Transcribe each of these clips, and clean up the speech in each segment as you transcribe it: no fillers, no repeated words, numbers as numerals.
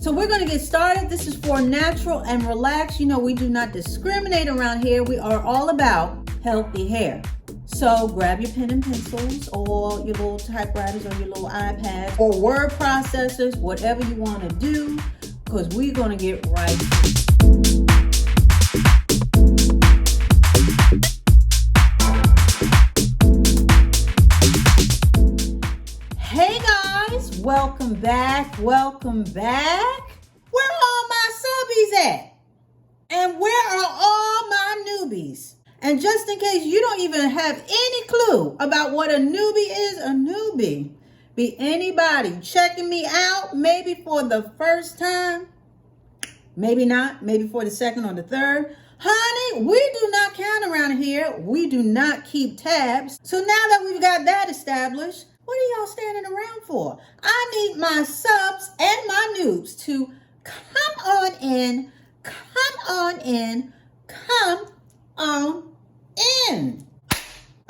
So we're going to get started. This is for natural and relaxed. You know, we do not discriminate around here. We are all about healthy hair. So grab your pen and pencils or your little typewriters or your little iPads or word processors, whatever you want to do, because we're going to get right to it. Welcome back. Where are all my subbies at? And where are all my newbies? And just in case you don't even have any clue about what a newbie is, a newbie be anybody checking me out maybe for the first time, maybe not, maybe for the second or the third. Honey, we do not count around here. We do not keep tabs. So now that we've got that established, what are y'all standing around for? I need my subs and my noobs to come on in.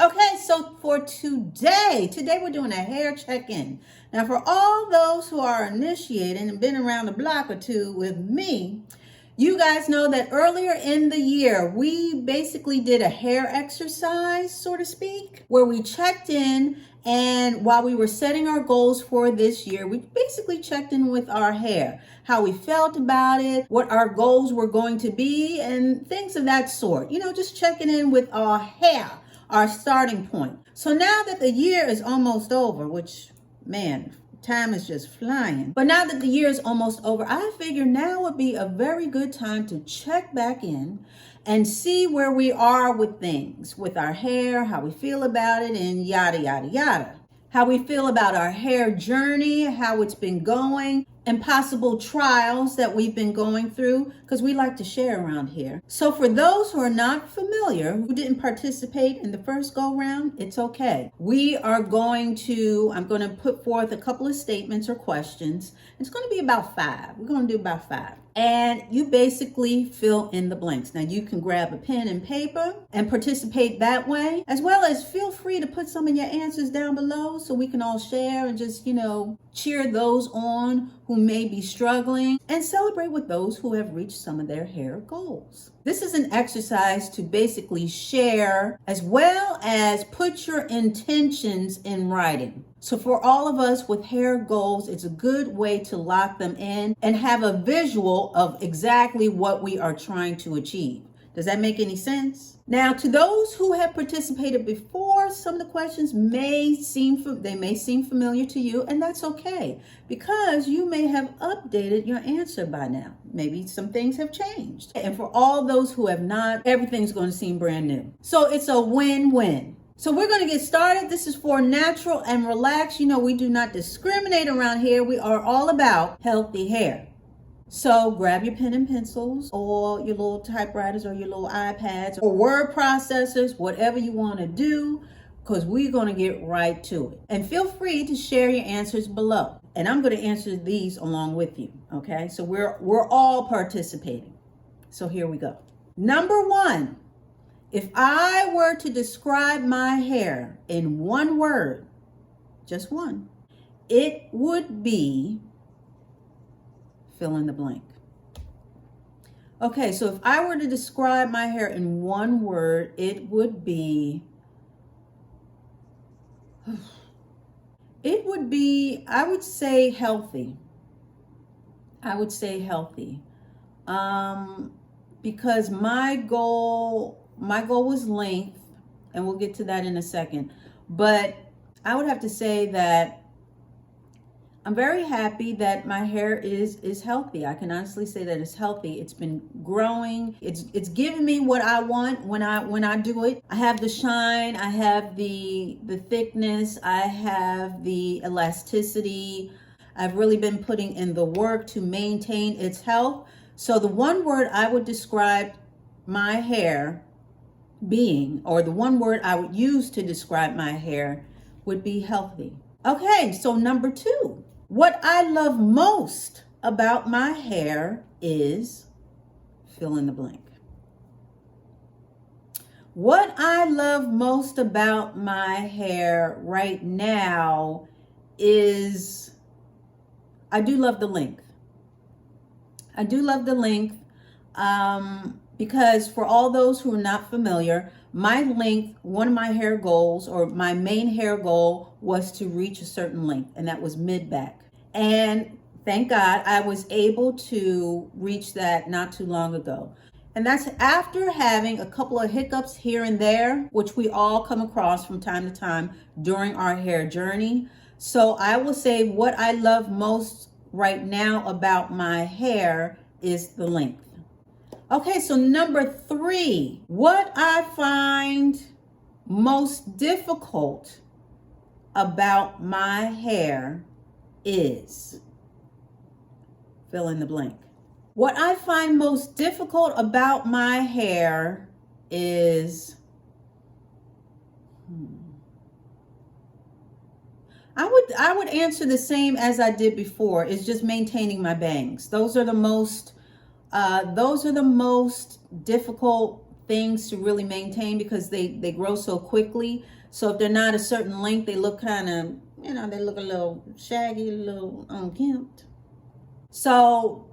Okay, so for today we're doing a hair check-in. Now for all those who are initiating and been around the block or two with me, you guys know that earlier in the year, we basically did a hair exercise, so to speak, where we checked in, and while we were setting our goals for this year, we basically checked in with our hair, how we felt about it, what our goals were going to be, and things of that sort. You know, just checking in with our hair, our starting point. So now that the year is almost over, which, man, time is just flying. But now that the year is almost over, I figure now would be a very good time to check back in and see where we are with things, with our hair, how we feel about it, and yada, yada, yada. How we feel about our hair journey, how it's been going, and possible trials that we've been going through, because we like to share around here. So for those who are not familiar, who didn't participate in the first go round, it's okay. I'm going to put forth a couple of statements or questions. It's going to be about 5. We're going to do about 5. And you basically fill in the blanks. Now you can grab a pen and paper and participate that way, as well as feel free to put some of your answers down below so we can all share and just, cheer those on who may be struggling and celebrate with those who have reached some of their hair goals. This is an exercise to basically share as well as put your intentions in writing. So for all of us with hair goals, it's a good way to lock them in and have a visual of exactly what we are trying to achieve. Does that make any sense? Now, to those who have participated before, some of the questions may seem familiar to you, and that's okay, because you may have updated your answer by now. Maybe some things have changed. And for all those who have not, everything's going to seem brand new. So it's a win-win. So we're going to get started. This is for natural and relaxed. You know, we do not discriminate around here. We are all about healthy hair. So grab your pen and pencils or your little typewriters or your little iPads or word processors, whatever you want to do, because we're going to get right to it. And feel free to share your answers below. And I'm going to answer these along with you. Okay, so we're all participating. So here we go. Number 1, if I were to describe my hair in one word, just one, it would be fill in the blank. Okay, so if I were to describe my hair in one word, it would be, I would say healthy. Because my goal was length, and we'll get to that in a second. But I would have to say that I'm very happy that my hair is healthy. I can honestly say that it's healthy. It's been growing. It's giving me what I want when I do it. I have the shine. I have the thickness. I have the elasticity. I've really been putting in the work to maintain its health. So the one word I would describe my hair being, or the one word I would use to describe my hair, would be healthy. Okay, so number 2. What I love most about my hair is fill in the blank. What I love most about my hair right now is I do love the length. I do love the length because for all those who are not familiar, my length, one of my hair goals or my main hair goal was to reach a certain length, and that was mid-back. And thank God I was able to reach that not too long ago. And that's after having a couple of hiccups here and there, which we all come across from time to time during our hair journey. So I will say what I love most right now about my hair is the length. Okay, so number 3, what I find most difficult about my hair is, fill in the blank. What I find most difficult about my hair is, I would answer the same as I did before. It's just maintaining my bangs. Those are the most difficult things to really maintain because they grow so quickly. So if they're not a certain length, they look kind of, they look a little shaggy, a little unkempt. So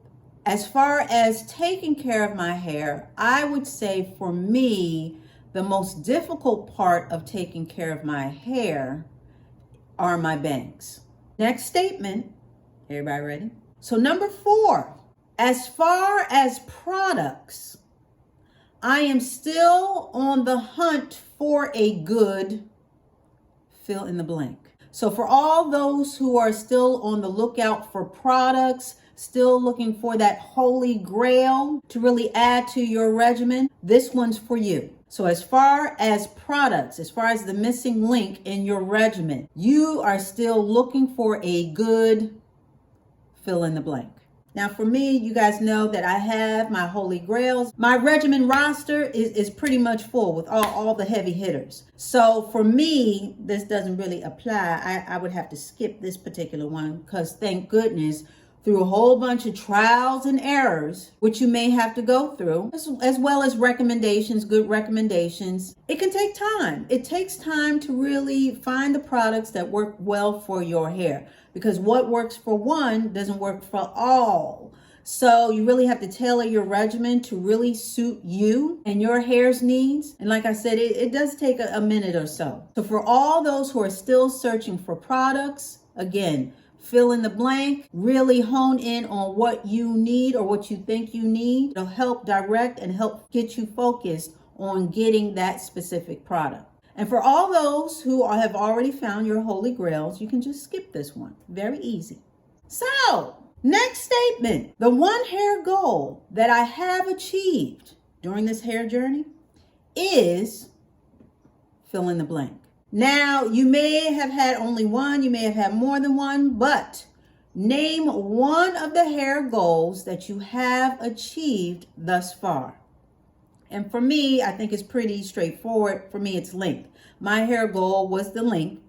as far as taking care of my hair, I would say for me, the most difficult part of taking care of my hair are my bangs. Next statement, everybody ready? So number 4, as far as products, I am still on the hunt for a good, fill in the blank. So for all those who are still on the lookout for products, still looking for that holy grail to really add to your regimen, this one's for you. So as far as products, as far as the missing link in your regimen, you are still looking for a good, fill in the blank. Now for me, you guys know that I have my holy grails. My regimen roster is pretty much full with all the heavy hitters. So for me, this doesn't really apply. I would have to skip this particular one because thank goodness, through a whole bunch of trials and errors, which you may have to go through, as well as recommendations, good recommendations. It can take time. It takes time to really find the products that work well for your hair, because what works for one doesn't work for all. So you really have to tailor your regimen to really suit you and your hair's needs. And like I said, it does take a minute or so. So for all those who are still searching for products, again, fill in the blank, really hone in on what you need or what you think you need. It'll help direct and help get you focused on getting that specific product. And for all those who have already found your holy grails, you can just skip this one. Very easy. So, next statement. The one hair goal that I have achieved during this hair journey is, fill in the blank. Now, you may have had only one, you may have had more than one, but name one of the hair goals that you have achieved thus far. And for me, I think it's pretty straightforward. For me, it's length. My hair goal was the length,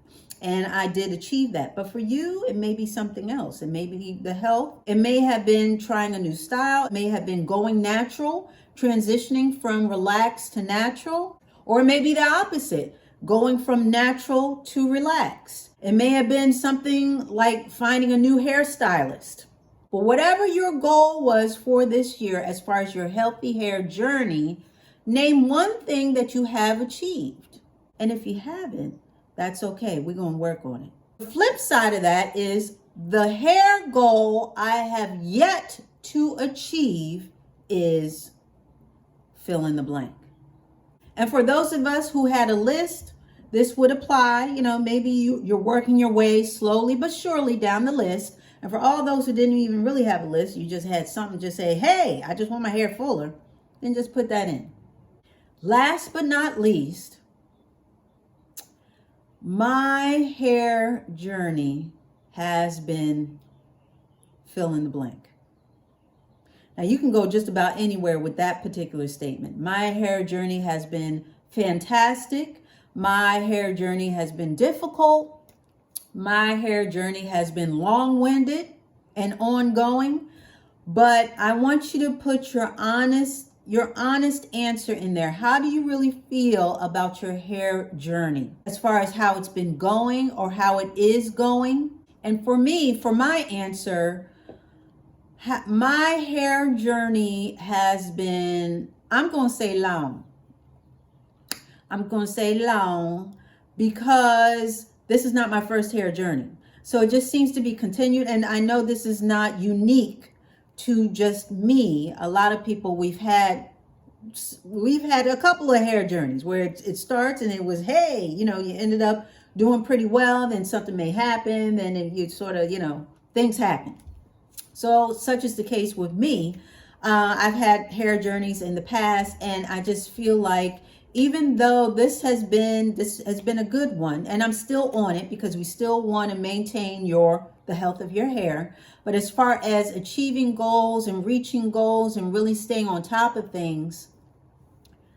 and I did achieve that. But for you, it may be something else. It may be the health. It may have been trying a new style. It may have been going natural, transitioning from relaxed to natural, or it may be the opposite, going from natural to relaxed. It may have been something like finding a new hairstylist. But whatever your goal was for this year, as far as your healthy hair journey, name one thing that you have achieved. And if you haven't, that's okay. We're going to work on it. The flip side of that is the hair goal I have yet to achieve is, fill in the blank. And for those of us who had a list, this would apply. Maybe you're working your way slowly but surely down the list. And for all those who didn't even really have a list, you just had something, just say, hey, I just want my hair fuller. Then just put that in. Last but not least, my hair journey has been, fill in the blank. Now you can go just about anywhere with that particular statement. My hair journey has been fantastic. My hair journey has been difficult. My hair journey has been long-winded and ongoing. But I want you to put your honest answer in there. How do you really feel about your hair journey as far as how it's been going or how it is going? And for me, for my answer, My hair journey has been, I'm going to say long. I'm going to say long because this is not my first hair journey. So it just seems to be continued. And I know this is not unique to just me. A lot of people, we've had a couple of hair journeys where it starts and it was, hey, you ended up doing pretty well. Then something may happen. Then you sort of, things happen. So such is the case with me. I've had hair journeys in the past, and I just feel like even though this has been a good one, and I'm still on it because we still want to maintain the health of your hair. But as far as achieving goals and reaching goals and really staying on top of things,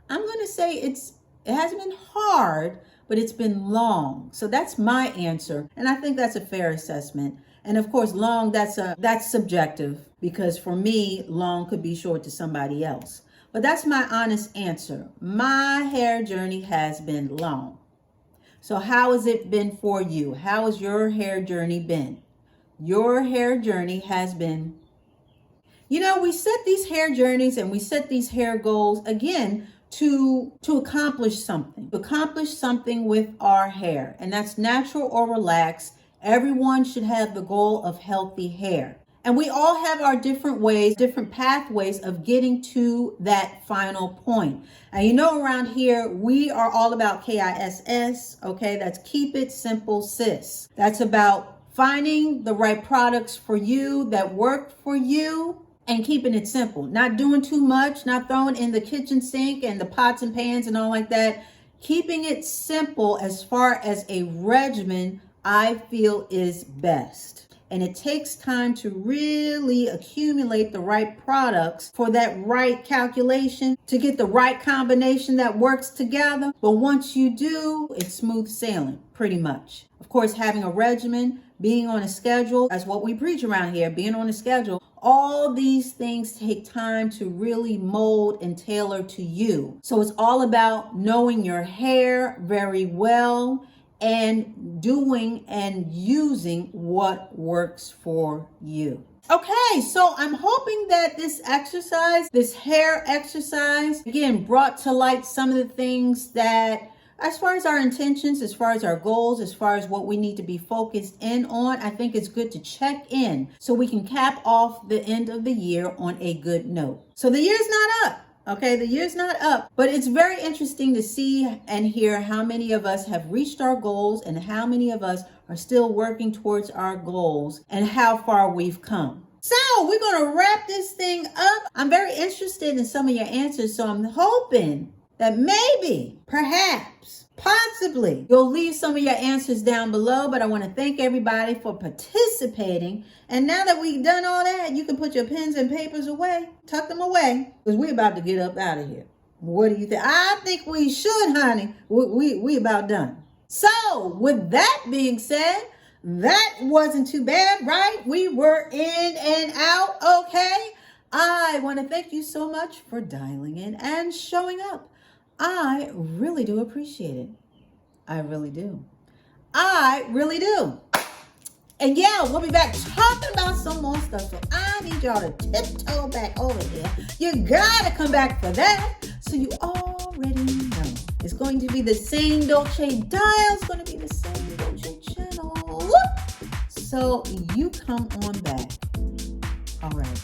I'm going to say it hasn't been hard, but it's been long. So that's my answer. And I think that's a fair assessment. And of course, long, that's subjective, because for me, long could be short to somebody else. But that's my honest answer. My hair journey has been long. So how has it been for you? How has your hair journey been? Your hair journey has been, we set these hair journeys and we set these hair goals, again, to accomplish something with our hair. And that's natural or relaxed. Everyone should have the goal of healthy hair. And we all have our different ways, different pathways of getting to that final point. And around here, we are all about KISS, okay? That's keep it simple, sis. That's about finding the right products for you that work for you and keeping it simple. Not doing too much, not throwing in the kitchen sink and the pots and pans and all like that. Keeping it simple as far as a regimen, I feel is best. And it takes time to really accumulate the right products for that right calculation, to get the right combination that works together. But once you do, it's smooth sailing, pretty much. Of course, having a regimen, being on a schedule, that's what we preach around here, being on a schedule. All these things take time to really mold and tailor to you. So it's all about knowing your hair very well and doing and using what works for you. Okay, so I'm hoping that this hair exercise, again, brought to light some of the things that, as far as our intentions, as far as our goals, as far as what we need to be focused in on, I think it's good to check in so we can cap off the end of the year on a good note. So the year's not up. Okay, the year's not up, but it's very interesting to see and hear how many of us have reached our goals and how many of us are still working towards our goals and how far we've come. So we're going to wrap this thing up. I'm very interested in some of your answers, so I'm hoping that maybe, perhaps, possibly, you'll leave some of your answers down below. But I want to thank everybody for participating. And now that we've done all that, you can put your pens and papers away, tuck them away, because we're about to get up out of here. What do you think? I think we should, honey. We about done. So with that being said, that wasn't too bad, right? We were in and out, okay? I want to thank you so much for dialing in and showing up. I really do appreciate it. I really do. I really do. And yeah, we'll be back talking about some more stuff. So I need y'all to tiptoe back over here. You gotta come back for that. So you already know. It's going to be the same Dolce dial. It's going to be the same Dolce channel. So you come on back. All right.